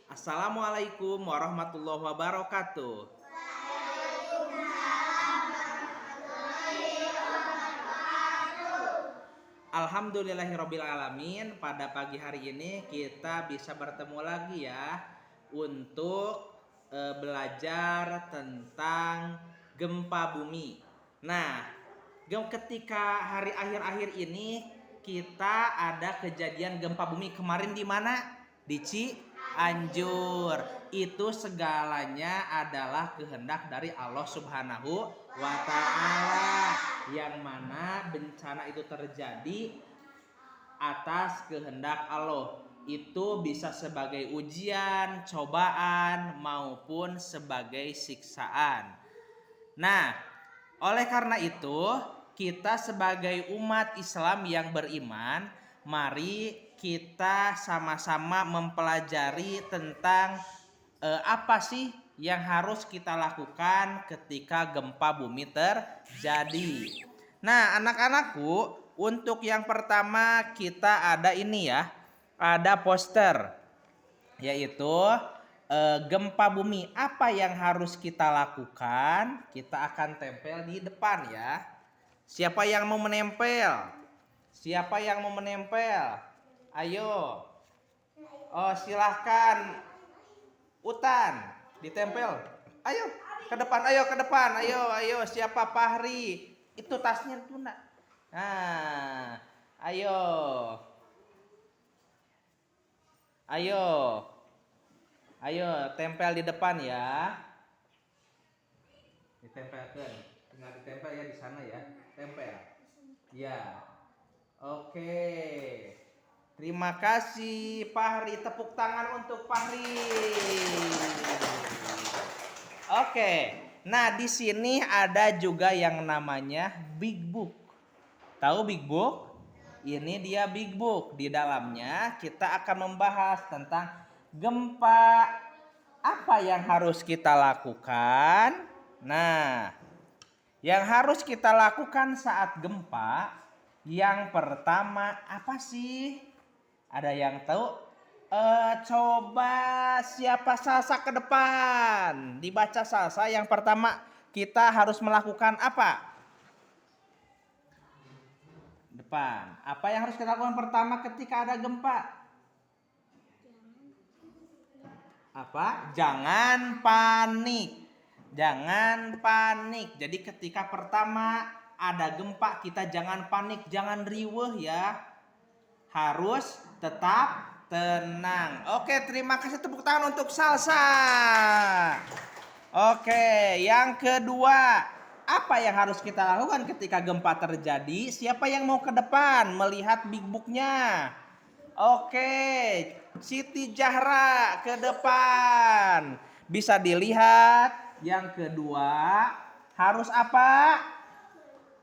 Assalamualaikum warahmatullahi wabarakatuh. Alhamdulillahirabbil alamin. Pada pagi hari ini kita bisa bertemu lagi ya untuk belajar tentang gempa bumi. Nah, ketika hari akhir-akhir ini kita ada kejadian gempa bumi kemarin di mana? Di Cianjur. Itu segalanya adalah kehendak dari Allah Subhanahu wa taala, yang mana bencana itu terjadi atas kehendak Allah. Itu bisa sebagai ujian, cobaan maupun sebagai siksaan. Nah, oleh karena itu, kita sebagai umat Islam yang beriman, mari kita sama-sama mempelajari tentang apa sih yang harus kita lakukan ketika gempa bumi terjadi. Nah, anak-anakku, untuk yang pertama kita ada ini ya, ada poster, yaitu gempa bumi. Apa yang harus kita lakukan? Kita akan tempel di depan ya. Siapa yang mau menempel? Siapa yang mau menempel? Ayo. Oh, silahkan. Utan, ditempel. Ayo ke depan, ayo ke depan, ayo. Siapa? Fahri? Itu tasnya tuh nak. Nah, ayo. Ayo. Ayo, tempel di depan ya. Ditempelkan. Tinggal ditempel ya di sana ya. Tempel. Ya. Oke. Terima kasih Fahri. Tepuk tangan untuk Fahri. Oke. Nah, di sini ada juga yang namanya Big Book. Tahu Big Book? Ini dia Big Book. Di dalamnya kita akan membahas tentang gempa. Apa yang harus kita lakukan? Nah, yang harus kita lakukan saat gempa, yang pertama apa sih? Ada yang tahu? Coba siapa salsa ke depan? Dibaca salsa. Yang pertama kita harus melakukan apa? Depan. Apa yang harus kita lakukan pertama ketika ada gempa? Apa? Jangan panik. Jangan panik. Jadi ketika pertama ada gempa, kita jangan panik, jangan riweuh ya. Harus tetap tenang. Oke, terima kasih, tepuk tangan untuk salsa. Oke, yang kedua, apa yang harus kita lakukan ketika gempa terjadi? Siapa yang mau ke depan melihat Big Book-nya? Oke, Siti Zahra ke depan. Bisa dilihat. Yang kedua, harus apa?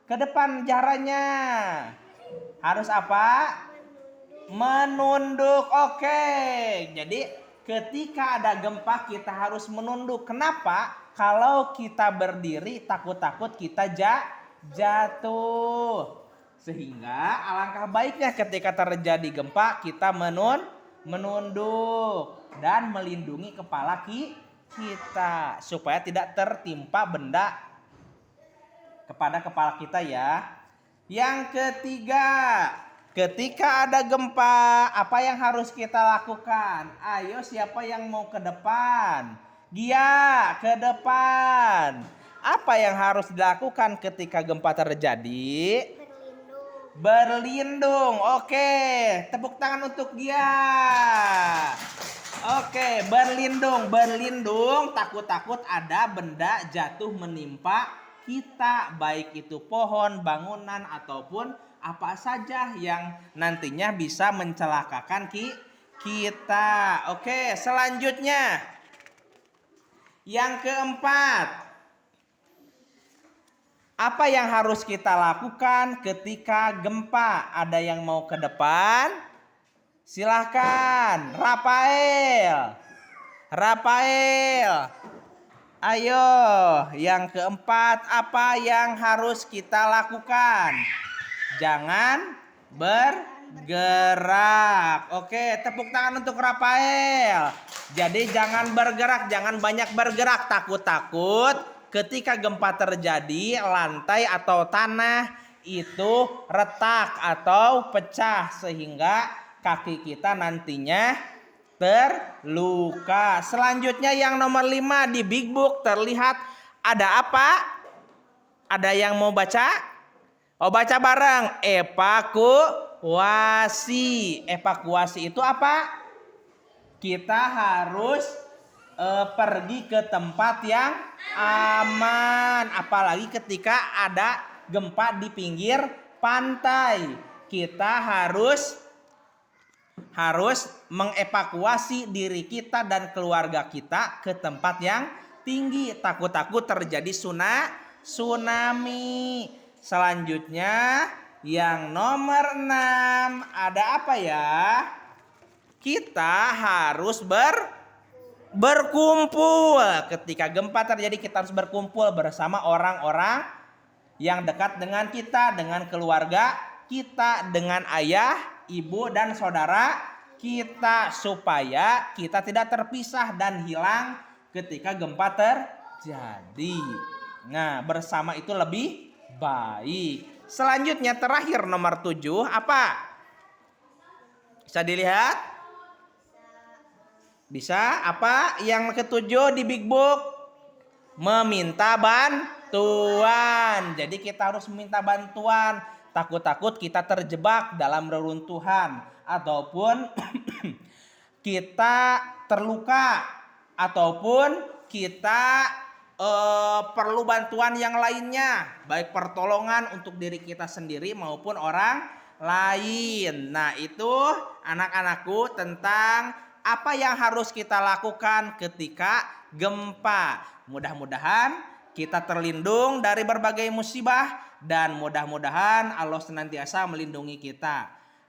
Ke depan Zahranya. Harus apa? Menunduk. Oke. Jadi ketika ada gempa kita harus menunduk. Kenapa? Kalau kita berdiri takut-takut kita jatuh. Sehingga alangkah baiknya ketika terjadi gempa kita menunduk dan melindungi kepala kita supaya tidak tertimpa benda kepada kepala kita ya. Yang ketiga, ketika ada gempa, apa yang harus kita lakukan? Ayo, siapa yang mau ke depan? Gia, ke depan. Apa yang harus dilakukan ketika gempa terjadi? Berlindung. Oke, tepuk tangan untuk Gia. Oke, berlindung. Takut-takut ada benda jatuh menimpa kita, baik itu pohon, bangunan, ataupun apa saja yang nantinya bisa mencelakakan kita. Oke, selanjutnya yang keempat, apa yang harus kita lakukan ketika gempa? Ada yang mau ke depan? Silahkan, Rafael. Ayo, yang keempat, apa yang harus kita lakukan? Jangan bergerak. Oke, tepuk tangan untuk Rafael. Jadi jangan bergerak, jangan banyak bergerak. Takut-takut ketika gempa terjadi lantai atau tanah itu retak atau pecah sehingga kaki kita nantinya terluka. Selanjutnya yang nomor 5 di Big Book terlihat ada apa? Ada yang mau baca? Oh, baca bareng. Evakuasi. Evakuasi itu apa? Kita harus pergi ke tempat yang aman. Apalagi ketika ada gempa di pinggir pantai. Kita harus mengevakuasi diri kita dan keluarga kita ke tempat yang tinggi. Takut-takut terjadi tsunami. Selanjutnya yang nomor 6 ada apa ya? Kita harus berkumpul. Ketika gempa terjadi kita harus berkumpul bersama orang-orang yang dekat dengan kita, dengan keluarga kita, dengan ayah, ibu, dan saudara kita, supaya kita tidak terpisah dan hilang ketika gempa terjadi. Nah, bersama itu lebih baik. Selanjutnya terakhir nomor 7 apa? Bisa dilihat? Bisa apa? Yang ketujuh di Big Book, meminta bantuan. Jadi kita harus meminta bantuan. Takut-takut kita terjebak dalam reruntuhan ataupun kita terluka ataupun kita perlu bantuan yang lainnya, baik pertolongan untuk diri kita sendiri maupun orang lain. Nah, itu anak-anakku tentang apa yang harus kita lakukan ketika gempa. Mudah-mudahan kita terlindung dari berbagai musibah dan mudah-mudahan Allah senantiasa melindungi kita.